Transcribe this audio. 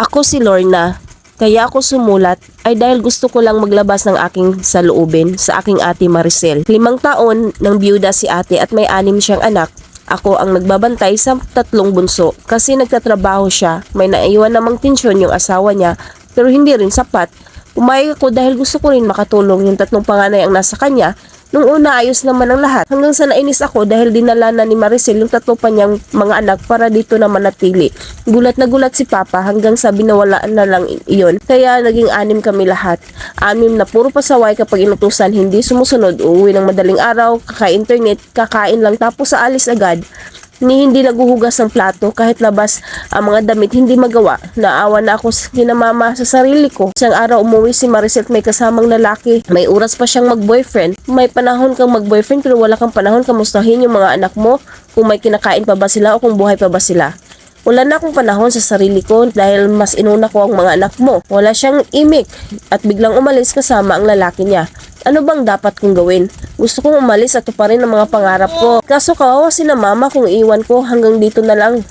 Ako si Lorna. Kaya ako sumulat ay dahil gusto ko lang maglabas ng aking saloobin sa aking ate Maricel. 5 taon nang biyuda si ate at may 6 siyang anak. Ako ang nagbabantay sa 3 bunso kasi nagtatrabaho siya. May naiwan namang tensyon yung asawa niya pero hindi rin sapat. Pumayag ako dahil gusto ko rin makatulong yung 3 panganay ang nasa kanya. Nung una ayos naman ang lahat hanggang sa nainis ako dahil dinala na ni Maricel yung 3 pa niyang mga anak para dito na manatili. Gulat na gulat si Papa hanggang sa binawalaan na lang iyon. Kaya naging 6 kami lahat. 6 na puro pasaway kapag inutusan hindi sumusunod. Uuwi ng madaling araw, kaka-internet, kakain lang tapos aalis agad. Ni hindi naguhugas ng plato kahit labas ang mga damit hindi magawa. Naawa na ako kina mama sa sarili ko. Isang araw umuwi si Maricel at may kasamang lalaki. May oras pa siyang mag-boyfriend. May panahon kang mag-boyfriend pero wala kang panahon kamustahin yung mga anak mo kung may kinakain pa ba sila o kung buhay pa ba sila. Wala na akong panahon sa sarili ko dahil mas inuna ko ang mga anak mo. Wala siyang imik at biglang umalis kasama ang lalaki niya. Ano bang dapat kong gawin? Gusto kong umalis at tuparin ang mga pangarap ko. Kaso kawawa si na mama kung iwan ko hanggang dito na lang.